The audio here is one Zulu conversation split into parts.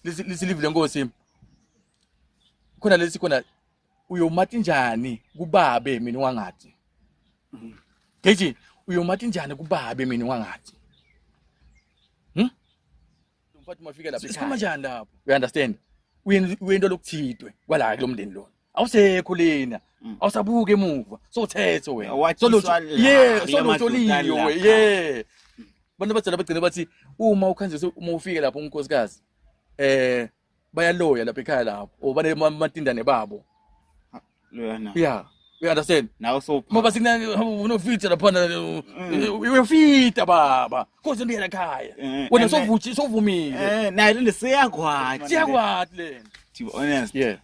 Lisilive lenkosi. Khona lesi khona uyomathi njani kubabe mina wangathi. Keji uyomathi njani kubabe mina wangathi. Umfathi mafika lapha sikhoma kanjani lapho. You understand? Uyento lokuthidwe kwala kulomndeni lo. Awusekho lena. Awusabuke emuva. Sothetho wena. Solotoliyo we. Bantu batsela bagcina bathi uma ukhanjiswe uma ufike lapho unkosikazi bayaloya lapha ekhaya lapho o bane matindane babo. Loyana. Yeah. You understand? Now so Ngoba sikuna unofita lapha uyofita baba. Konke ndiyela ekhaya. Wena sovumile. Nayo lesiyakwathi. Siyakwathi lena. To be honest. Yeah.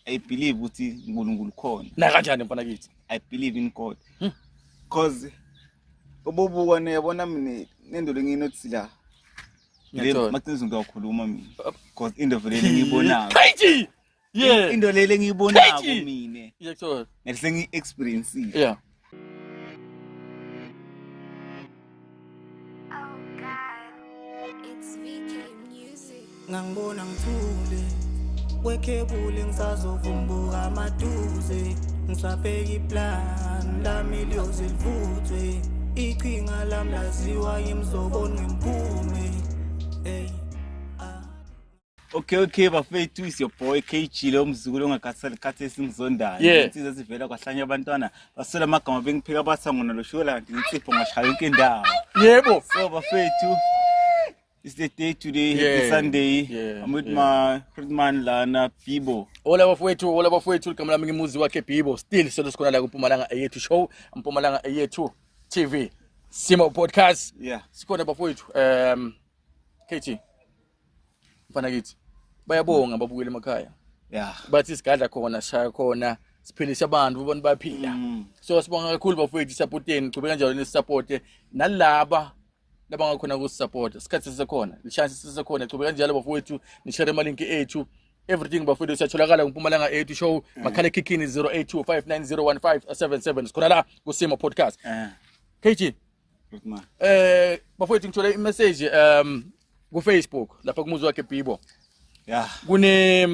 I believe ukuthi uNkulunkulu khona. Na kanjani mfana kithi? I believe in God. Because obobuka niyabona mina nendo lenginothi la. Makuthi ngizokhuluma mina. Because into vele ngiyibonako. Crazy. Yeah. Into lele ngiyibonako mina. Ngiyakuthola. Ngisengi experience. Yeah. Oh God, it's VK Music. Ngangibona ngithule wekhebule ngisazovumbuka amaduze ngisabheka iplan lami liyozivuthwe iqhinga lami laziwa yimzobona ngemphume hey Okay bafethu is your boy KG lo mzukulu ongakhathali khathi esingizondayo insizwe sivela kwahlanye abantwana basola amagama bengiphika basangona lo shola ngitsipho ngashaya yonke indawo yebo so bafethu it's the day today, happy Sunday. I'm with my friend man Lana Bibo. All abafowethu igama lami ngimuzi wakhe Bibo. Still sikhona la kuMpumalanga Ayethu show, Mpumalanga Ayethu TV. Simo podcast. Yeah. Sikhona abafowethu KG. Mfana kithi. Bayabonga ababukeli emakhaya. Yeah. Bathi sigadla khona, shaya khona, siphilisa abantu ubona bayaphila. So sibonga kakhulu bafowethu supporteni, qhubeka kanjalo nisupporte nalaba labangakhona kusupport isikhathi sisekhona chance sisekhona qhubeka kanjalo bafowethu ni share ama link ethu everything bafowethu siyatholakala kuMpumalanga Ayethu show makhala kikini 0825901577 sikhona la kusimo podcast KG bafowethu ngithola i message ku Facebook lapha kumuzi wakhe Bibo kune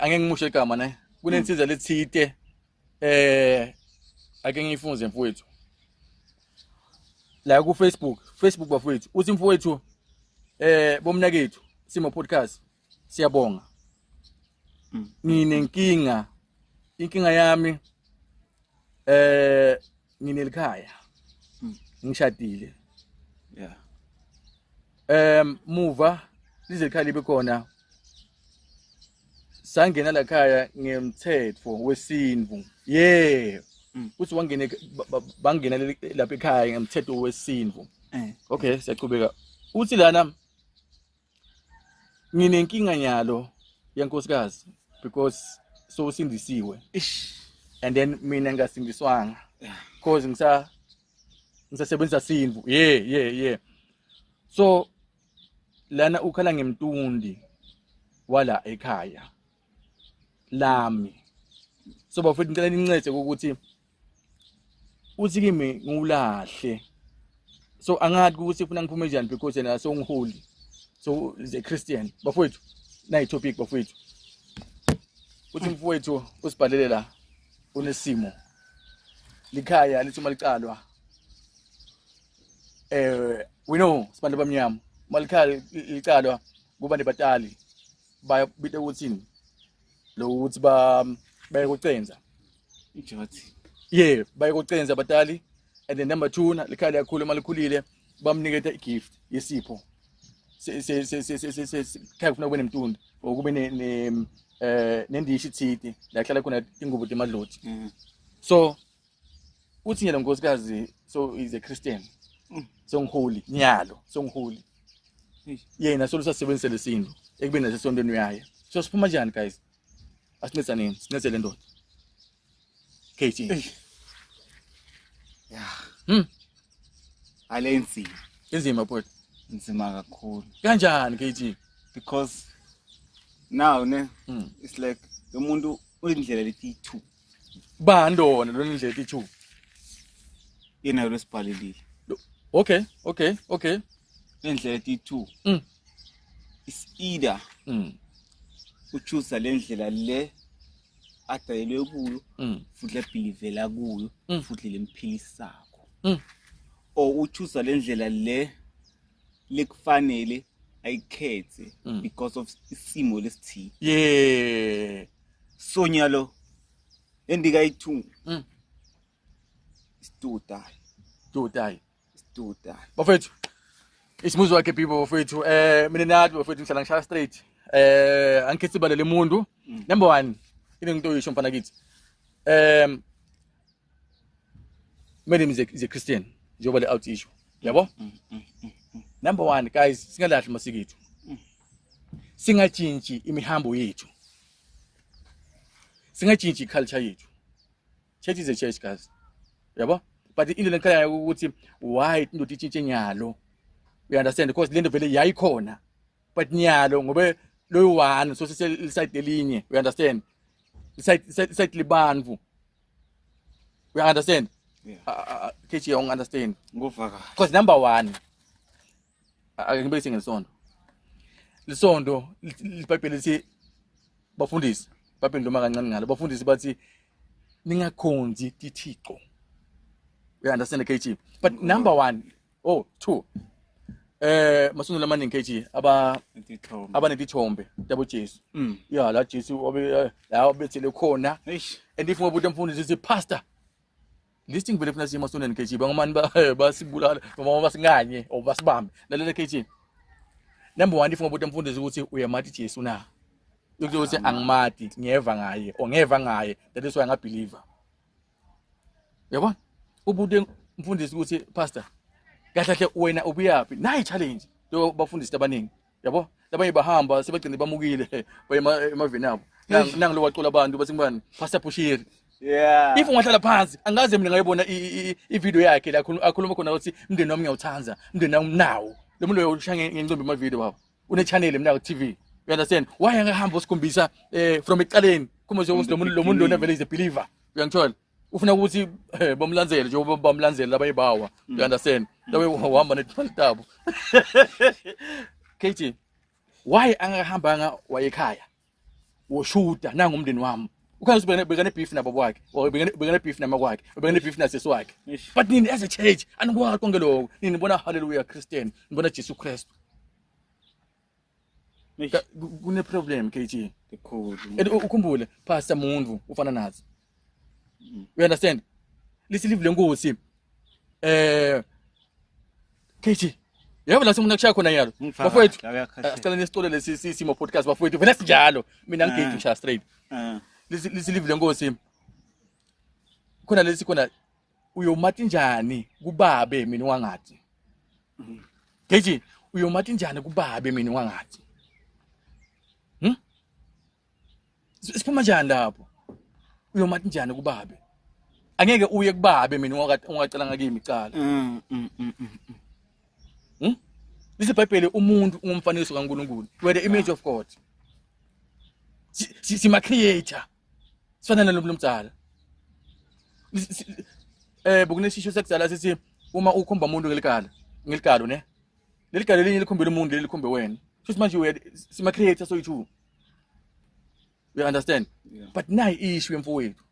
angeke ngimushe igama ne kunensizwa lethite ake ngiyifunze mfowethu la ku Facebook bafowethu uthi mfowethu bomnakethu simo podcast siyabonga nginenkinga yami nginelikhaya ngishadile muva lizekhaya libe khona sangena la khaya ngemthetho wesinvu uthi wangene bangena lapha ekhaya ngemthetho wesinvu okay siyaqhubeka uthi lana nginenkinga nyalo yankosikazi because so sindisiwe and then mina ngasindiswanga because ngisasebenzisa sinvu so lana ukhala ngemtundi wala ekhaya lami so bafethu ngicela nincede ukuthi uthi kimi ngulahle so angathi ukuthi ufuna ngiphume njani because yena so ngiholi so is a Christian bafethu nayi topic bafethu uthi mfowethu usibhalele la unesimo likhaya lithi malicalwa we know sibantu bamnyama malikhaya licalwa kuba nebatali bayabita ukuthini lo ukuthi bayakucenza ijothi bayakucenza batali and then number 2 likhaya liyakhula malikhulile bamniketa igift yesipho khaya kufuna kube nemtundo okube nendishi ithiti la hlala khona ingubo temadloti so uthi yena nkosikazi so is a Christian so ngiholi nyalo so ngiholi yena so lusasebenzisa lesinto ekubeni nasesontweni uyaye so siphuma njani guys asinceda nini sincede le ndoda KG alensi inzima bhuti nzima kakhulu kanjani KG because now it's like umuntu uyindlela leti 2 bandona lo ndlela leti 2 yena lesibhalelile okay indlela leti 2 is either uchoose le ndlela le adayelwe kuyo futhi lebhilivela kuyo futhi lemphilisako or uchoose le ndlela le lekufanele ayikhethe because of isimo lesithile. Yeah. So nyalo endikayi2 isitudai bafethu isimuzo wakhe people bafethu mina nathi bafethu ngihlala ngishala straight angikhethi balele umuntu number 1 into oyisho mfana kithi my name is a Christian njengoba le out issue yabo number 1 guys singalahli masiko ethu singatshintshi imihambo yethu singatshintshi culture yethu. Church is a church guys yabo but into lenkhaya ukuthi why indoda itshintshe nyalo, you understand, because lento vele yayikhona but nyalo ngobe loyo one so side elinye, you understand, side libantu, you understand. KG you understand ngofaka because number 1 akengibese ngesondo lisondo libhayibheli lithi bafundisi baphenduma kancane ngalo bafundisi bathi ningakhonzi tithixo, you understand KG, but number 1 oh 2 masonto lamaningi KG abanetithombe yabo Jesu yeah la Jesu la obethele khona and if ngobuthi umfundisi sithi pastor listing vele funa sima soneni KG bangomani basibulala noma basinganye or basibambe lalela KG. Number 1 if ngobuthi umfundisi ukuthi uyamathi Jesu na ukuthi angimati ngiyeva ngaye or ngeva ngaye, that is why ngabeliever yabona ubuthi umfundisi ukuthi pastor kahle kahle wena ubuyapi nayi challenge lo bafundisi abaningi yabo labanye bahamba sebagcine bamukile emaveni abo nangi lo waqola abantu bathi ngibani pastor Bushiri. Yeah. If ungahlala phansi angaze mina ngayibona i-video yakhe la akhuluma khona ukuthi umndeni wami ngiyawuthanza, umndeni wami nawo. Lo muntu lo ushaya ngencombe ama video baba. Une channel mina ku TV. You understand? Why angahamba usikhombisa from eqaleni kuma nje lo muntu lo vele is a believer. Uyangithola? Ufuna ukuthi bamlandzele njengoba bamlandzele labaye bawa. You understand? Lawe uhamba nethaltabo. KG. Why angahambanga wayekhaya? Woshuta nanga umndeni wami. Ukwazi ubekane beef nabo kwakhe or bekane beef namakwakhe bekane beef nasesi wakhe, but nini as a church anikwakho konke lokho nini bona hallelujah Christian nibona Jesu Christ kune problem KG and ukhumbule pastor muntu ufana nathi, you understand, lisilive lenkosi KG yebo la simuntu akushaya khona yalo bafowethu asicela nesitole lesi simo podcast bafowethu vele sinjalo mina ngigedi ngisha straight lisilive lenkosi khona lesi khona uyomathi njani kubabe mina wangathi KG uyomathi njani kubabe mina wangathi siphuma njani lapho uyomathi njani kubabe angeke uye kubabe mina ungacela ngakimi icala lisibhayibheli umuntu ungumfanekiso kaNkulunkulu, we the image of God, sima creator sifana nalo mtsala bokunesisho sekuzala sithi uma ukhomba umuntu ngelikalo ne lelikalo linye likhombela umuntu lelikhombe wena, so manje we sima creator so you we understand, yeah. But nayi issue yemfowethu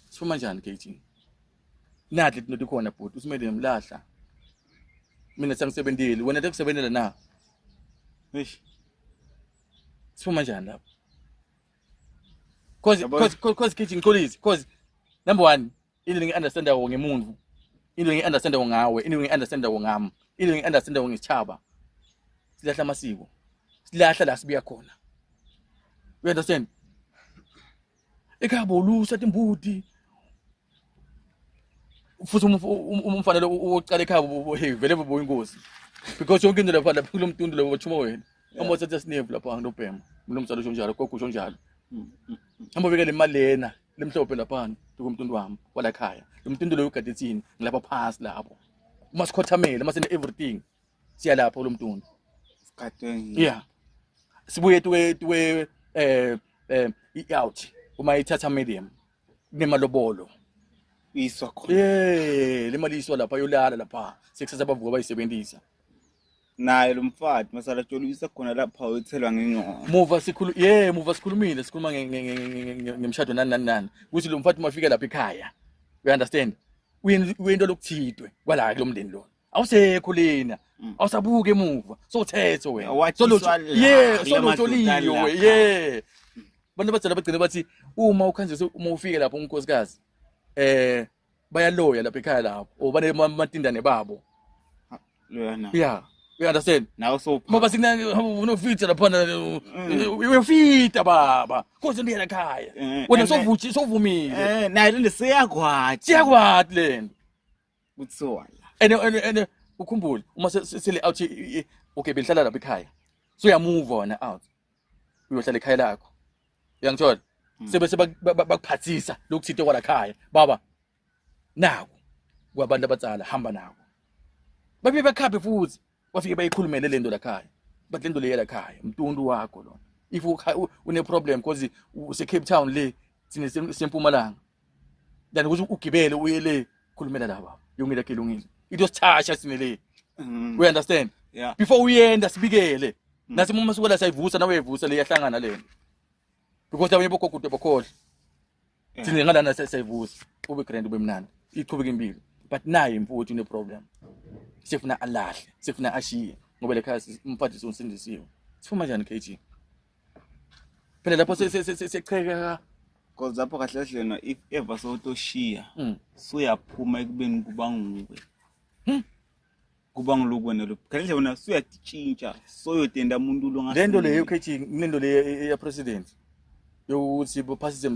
sifuma njani KG nathi tinto khona bhuti usimele mlahla mina sangisebenzile wena ekusebenela na sifuma njani lapho cause kitchen colleagues, cause number 1 into ngi-understanda ngemuntu, into ngi-understanda ngawe, into ngi-understanda ngami, into ngi-understanda ngesitshaba, silahla amasiko, silahla la sibuya khona, you understand, ekhabo lusa timbuti futhi umfanele uqala ekhabo vele bobo inkosi because yonke into lapha kulo mntundu lo wathuma wena amothatha sinevu lapha ngobhema mina umsalo usho njalo gogo usho njalo hamba beke le mali lena lemhlophe lapha kumntundu wami wala ekhaya lo mntundu lo ugadethini ngilapha phansi lapho uma sikhothamela uma sene everything siya lapho lo mntundu sikhathengi yeah sibuye tuwe i-out uma ithatha medium kunemalobolo iswa khona le mali iswa lapha yolala lapha sekusaza bavuka bayisebenzisa naye lo mfati masala tsholisa khona lapha uyithelwa ngengqondo. muva sikhulumile sikhuluma ngemshado nani ukuthi lo mfati mafika lapha ekhaya you understand uyento lokuthidwe kwala kulomndeni lona awusekho lena awusabuke emuva sothetho wena solotsholiwe bantu abadzala bagcina bathi uma ukhanjiswe uma ufike lapho unkosikazi bayaloya lapha ekhaya lapho or banematindane babo loyana you understand nawe so baba unofita lapha uyofita baba konke ndiyela ekhaya wena sovumile naye le siyakwathi lento kuthiwala and ukhumbule uma sele out okay belihlala lapha ekhaya so ya move on out uyohlala ekhaya lakho uyangithola sebese bakuphathisa lokuthithe kwala ekhaya baba naku kwabantu abadzala hamba nako babe bakhaphe futhi bafike bayikhulumele lento la ekhaya but lento le yela ekhaya umntundu wakho lo if une problem because use Cape Town le sine sempumalanga then ukuthi ugibele uye le khulumela laba yongile kelungile it was tasha sine le we understand before uyenda sibikele nasi uma sukela sayivusa nawe evusa le yahlangana lento because abanye bogogude bokhohle sine ngalana sayivusa ube grand ube mnandi iqhubeka impilo but naye imfuthi une problem sifuna alahle sifuna ashiye ngoba lekhaya umphathi sonsindisiwe sifuma njani KG phela lapho secheka because lapho kahle kahle na if ever sotoshiya suyaphuma ekubeni kuba nguwe kuba ngilokwana lo kahle wena suyatshintsha soyotenda umuntu lo ngase lento leyo KG lento le ya president yokuthi baphasise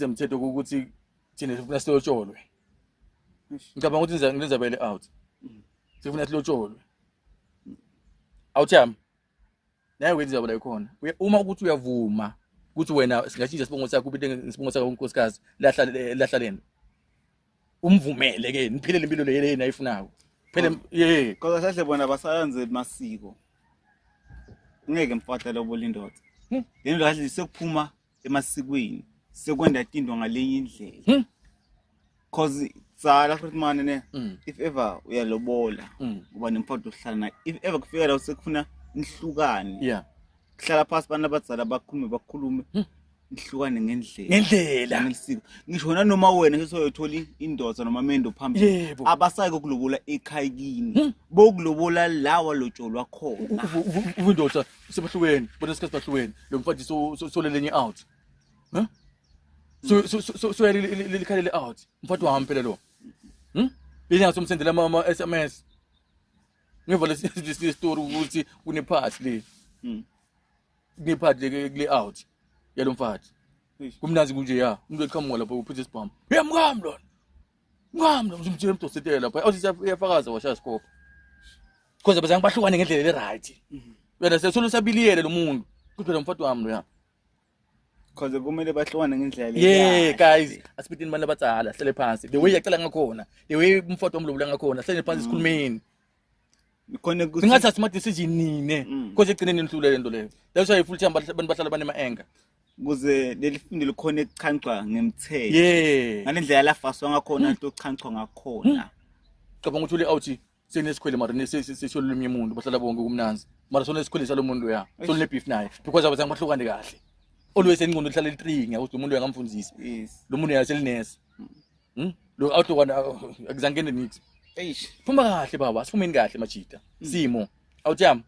umthetho ukuthi thina sifuna silotsholwe ngicabanga ukuthi ngizabele out sifuna silotsholwe awuthami naye wenza la ikhona uma ukuthi uyavuma ukuthi wena singashintsha sibongo sakho ubite sibongo sakho unkosikazi lahla lena umvumele ke niphilele impilo le yena ayifunako phela because kahle bona basayenze masiko ngeke mfata lobo lindoda lento kahle sekuphuma emasikweni sekwenda into ngalenye indlela because tsala futhi manje ne if ever uyalobola kuba nemfata ohlala naye if ever kufika la sekufuna nihlukane kuhlala phansi abantu abadzala bakhulume nihlukane ngendlela ngesiko ngisho nanoma wena sesoyothola indoda noma amendo phambili abasayike ukulobola ekhaya kini bokulobola lawa lotsholwa khona uvindoda sebahlukene bona sikhathi bahlukene lo mfati solelenye out so yalilikhalele out mfati wami phela lo yini ngasomsendela ama SMS ngiva lesi story ukuthi kunephathi le ngephathi le out yalo mfati kumnazi kunje umuntu eqhamuka lapho uphethe isibhamu mngam umtshela umdosetela lapha awuthi uyafakaza washaya isikopho because bazange bahlukane ngendlela le right wena sesolo sabiliyele lo muntu kuphela umfati wami lo because kumele bahlukane ngendlela le guys asibidini bana abadzala hlele phansi the way yacela ngakhona the way umfati wamlobula ngakhona hlele phansi sikhulumeni khona singathatha ama decision nine because egcineni nihlule lento leyo that's why full time abantu bahlala banema anger kuze lelifundo likhona echanchwa ngemthetho ngalendlela lafaswa ngakhona into echanchwa ngakhona cabanga ukuthi ule out senesikhwele mara sesiyolumye umuntu bahlala bonke kumnanzi mara sona esikhwele salo muntu sonle beef naye because abazange bahlukane kahle always engqondo lihlala litringa ukuthi umuntu uyangamfundisa lo muntu uyaselinesa lo out one akuzange ngene nithi phuma kahle baba asifumeni kahle majita simo awuthami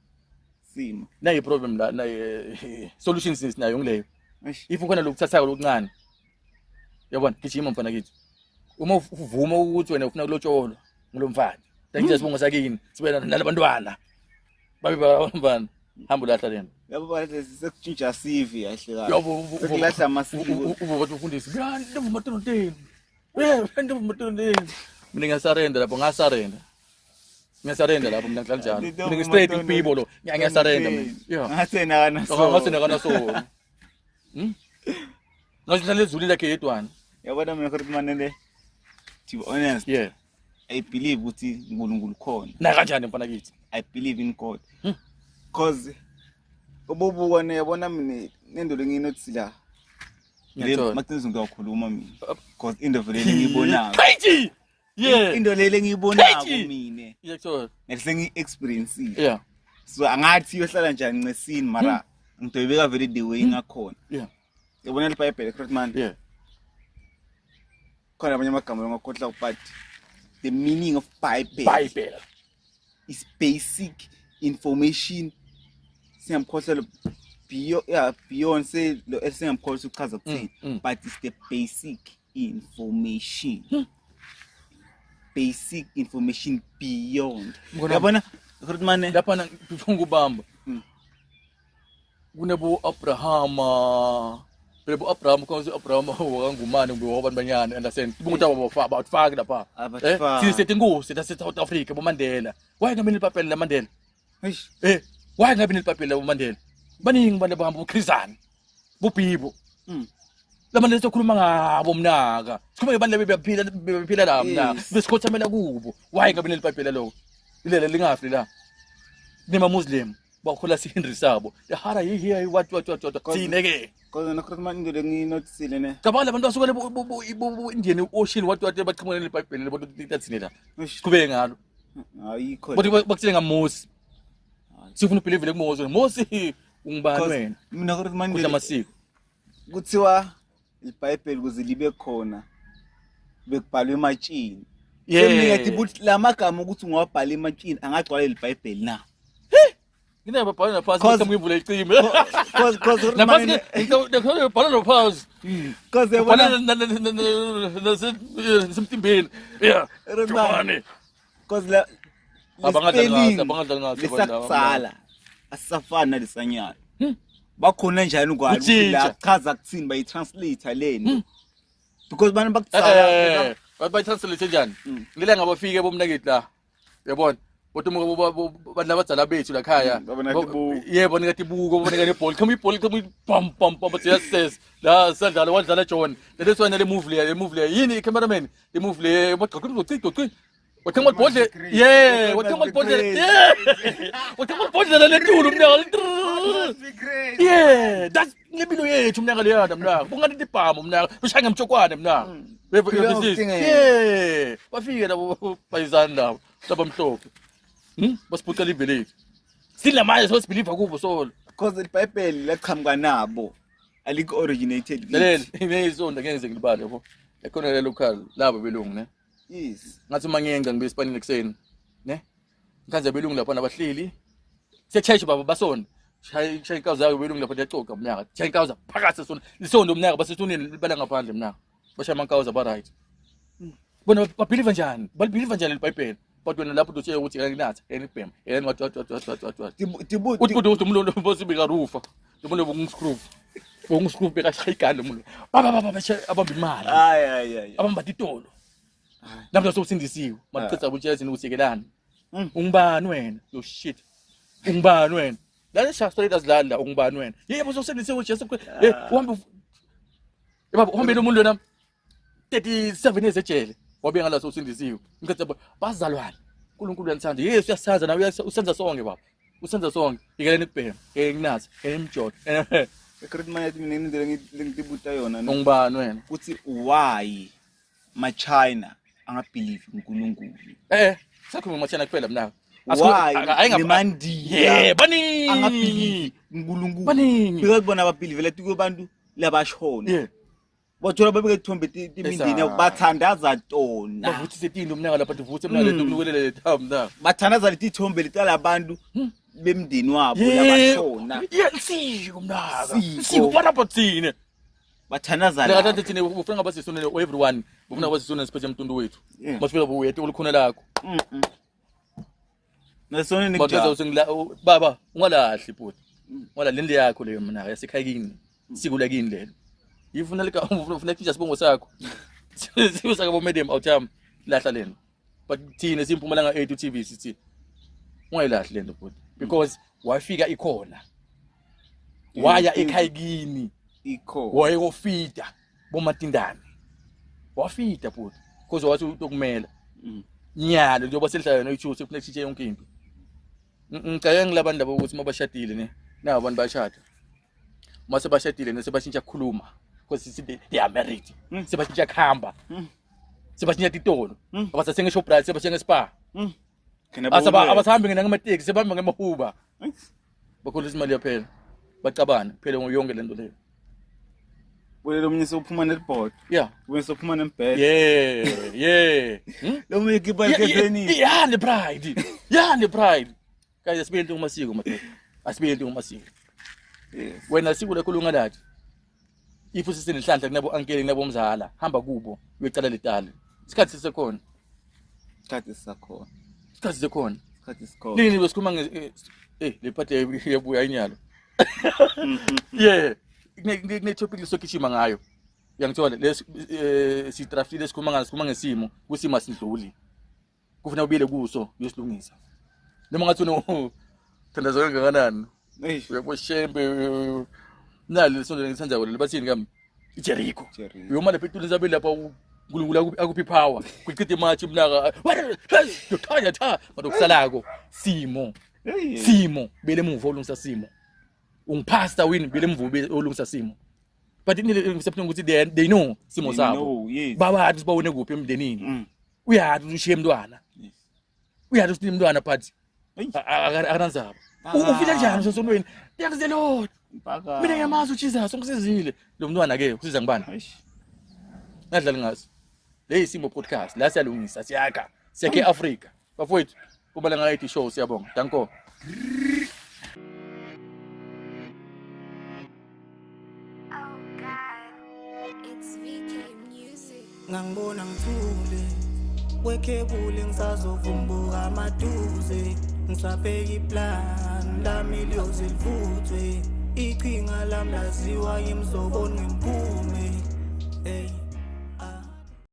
simo nayi problem la nayi solutions nayo ngileyo if ukhona lokuthathaka lokuncane yabona gijima mfana kithi uma uvuma ukuthi wena ufuna kulotsholwa ngilomfana thangiza sibongo sakini sibe nalabantwana babe bafana hamba lahla lena yabo bathi sekutshintsha CV kahle kahle sekulahla amasiko uvuka ufundise yani ndivuma tonoteni ndivuma tonoteni mina ngiyasarenda lapho ngasarenda lapho mina kanjalo mina ngi-straight people lo ngiyasarenda mina ngathena kana so ngasidlala ezulu lakhe yedwana yabona mina ukuthi manele to be honest I believe ukuthi uNkulunkulu khona na kanjani mfana kithi I believe in God because ububuka yabona mina nendo lenginothi la le makuthi ngizokhuluma mina because indlela ngiyibona crazy Yeah. into lele ngiyibonako Crazy. mina Iyakuthola. ngisengi-experience Yeah. so angathi iyohlala njani ncesini mara ngidwebeka vele the way ngakhona Yeah. yabona libhayibheli correct man Yeah. khona abanye amagama ngakhohlwa but the meaning of bible Bible. is basic information singamkhohlwa beyond say lo esingamkhohlwa ukuchaza kuthini but it's the basic information basic information beyond yabona correct man Lapha ngifuna ukubamba. Kunebo Abrahama. Lebo Abraham konke Abraham wakangumani ngobantu banyana understand. Ukuthi abafaki lapha. Abafaki. Sisethe inkosi la South Africa boMandela. Why ngamini iPapela laMandela? eish Why ngabini iPapela laMandela? Baningi abantu abahamba uKhrizani. Bobhibo. Lamandela sokhuluma ngabo mnaka. Sikhuluma ngebantu bephila la mna. Besikhothamela kubo. Why ngabini iPapela lo? Ilela lingafi la. Nema Muslim. Bakhola siHenry sabo. Yahara here what sineke. cause na correct man into nginotisile ne Cabanga abantu basuka le Indian Ocean what baqhamuka neBhayibheli lebo litathini la. eish Siqhubeke ngalo. ayikho Bathi bakuthile ngaMose. Sifuna ubelieve kuMose. Mose ungibani wena? mina correct man Kudla amasiko. kuthiwa iBhayibheli kuze libe khona bekubhalwe ematshini Yeah. ngathi buthi lamagama ukuthi ungawabhala ematshini angagcwala iBhayibheli na Ngine babhala naphansi Cause- ukuthi ngivule icime. cause Naphansi ngikho babhala naphansi. cause Babhala yabona nasemtimbeni. Yeah. Remani. cause la Abangadla ngaso lesakutsala asisafani nalesanyana bakhona njani ukwazi ukuthi Utshintsha. la chaza kuthini bayitranslate leni because bana bakutsala bayitranslate njani? Ngile ngabafike bomnakithi la. Yabona? Bodwa abantu abadzala bethu la khaya. Babona ibuko. Yebo nikathi ibuko, babona nebhola. Khama ibhola, khama pam pam pam bathi yes. La sadlala wadlala John. Lesi wena le move le yini cameraman? Le move le bathi wathanga ibhodle. Yeah, wathanga ibhodle. Yeah. Wathanga ibhodle lentulu mnaka. Yeah, that's lebilo yethu mnaka leyana mnaka. Bungani tibhamu mnaka. Ushaya ngemtshokwane mnaka. Yeah. Bafike labo bayizani labo. Labamhlophe. Basiphucela ivillage. Sinamanje so sibelieve kubo so. cause iBhayibheli laqhamuka nabo aliko originated Lalela, imezonda ngeke ngilibale yabo. Ekhona le local labo belungu ne. yes Ngathi mangenga ngibe esipanini ekseni. Ne? Ngikhanze belungu lapha nabahleli. Siyachayisha baba basonda. Shaya inkawu zakhe belungu lapha liyacoca mnyaka. Shaya inkawu za phakathi sesona. Lisondo mnyaka basethuneni libala ngaphandle mnyaka. Bashaya amankawu za ba right. Bona babelieve njani? Babelieve njani leBhayibheli? But wena lapho uthi ukuthi nginatha enibhema yena what uthi umlondo bosibika rufa umuntu bongiscrew bekashayigana umuntu baba abamba imali ay abamba itolo namhla sosindisiwe maqedza ukuthi usikelana ungibani wena yo shit ungibani wena la shasta idazilanda ungibani wena yebo sosindisiwe uJesu uhamba baba uhambele umuntu wena 37 years ejele wabe ngala sosindisiwe ngicela bazalwane uNkulunkulu uyanthanda Yesu uyasaza nawe usenza sonke baba usenza sonke ikeleni kubhema nginazi emjodo correct man yathi mina indlela ngitibuta yona no ungibani wena ukuthi why ma China angabelieve uNkulunkulu sakhuluma machana kuphela mnaka why lemandiya baningi angabelieve uNkulunkulu baningi because bona ababelieve lethi kubantu labashona yeah bathola babeke thombe timindini bathandaza tona bavuthise tindo mnaka lapha tivuthe mnaka lokunukelele thamna bathandaza leti thombe litala abantu bemndeni wabo labashona siko mnaka Siko. siko banabathine bathandaza la la kanti thina ufuna ngabasisonele everyone ufuna ngabasisonele siphethe umntundu wethu Yeah. masifika buyete ulikhona lakho nasone Bakuza nekujaba usingila baba ungalahli bhuti. Ngola lendle yakho leyo mina yasekhayini. Sikula kini lelo. Yifuna lika ufuna teacher sibongo sakho. Sibusaka bo medium outcome lahla lena. But thina simpumalanga 8 uTV sithi ungayilahli lento bhuti because wafika ikhona. Waya ekhayini. ikho Wayofida bomatindane. Wafida bhuti. Because wathi ukumela. Nyalo njengoba selihlala noyithuthi kufanele sitshe yonke into. Ngicela ngilabantu labo ukuthi mabashadile ne nabo abantu bayashada. Mase bashadile ne sebashintsha ukukhuluma because they are married. Sebashintsha khamba. sebashinya titolo abasathenga eShoprite sebashenga eSpar Khona abasahambi ngamateksi sebahamba ngemahuba bakhulisa imali yaphela bacabana phela yonke lento leyo Lo munye sophuma netboard. yeah Wena sophuma nembed. yeah Lo munye kiba lekeni. yeah the pride guys asibiyenti umasiko madoda asibiyenti umasiko Yes. wena siko lekhulunga lathi if usisenhlanhla kunabo ankele kunabo mzala hamba kubo uyocala letali isikhathi sisekhona Isikhathi sisakhona. isikhathi sisekhona Isikhathi sikhona. lini besikhuluma le phathe yabuya inyalo yeah kune topic lesokishima ngayo uyangithola si draftile sikhuluma ngesimo kusimo asindluli kufuna ubile kuso uyosilungisa noma ngathi thandazo kangakanani Eish. uyaboshembe nalo lesonto ngisanja kwalo bathini kami iJericho Jericho. uyoma lapha etulini zabe lapha uNkulunkulu akuphi power kuqithe imatch umnaka yothanya tha badokusalako simo bele emuva olungisa simo ungipasta wini bele emuva olungisa simo but ngisephunywa ukuthi they know simo sabo No, yes. babathi sibawone kuphi emndenini Mm. uyathi ushiye umntwana Yes. uyathi usini umntwana but Eish. akananzaba ufile njani sosonweni thanks the Lord Mpaka. mina ngiyamazi uJesus ungisizile lo mntwana ke usiza ngibani Eish. ngadlala ngaso le isimo podcast la siyalungisa siyakha siyakhe eAfrica bafowethu kubala ngayithi show siyabonga danko Oh God, it's VK Music. ngangibona ngithule wekhebule ngisazovumbuka amaduze ngisabheka iplan lami liyozilivuthwe iqhinga lami laziwa yimzoboni ngemphume hey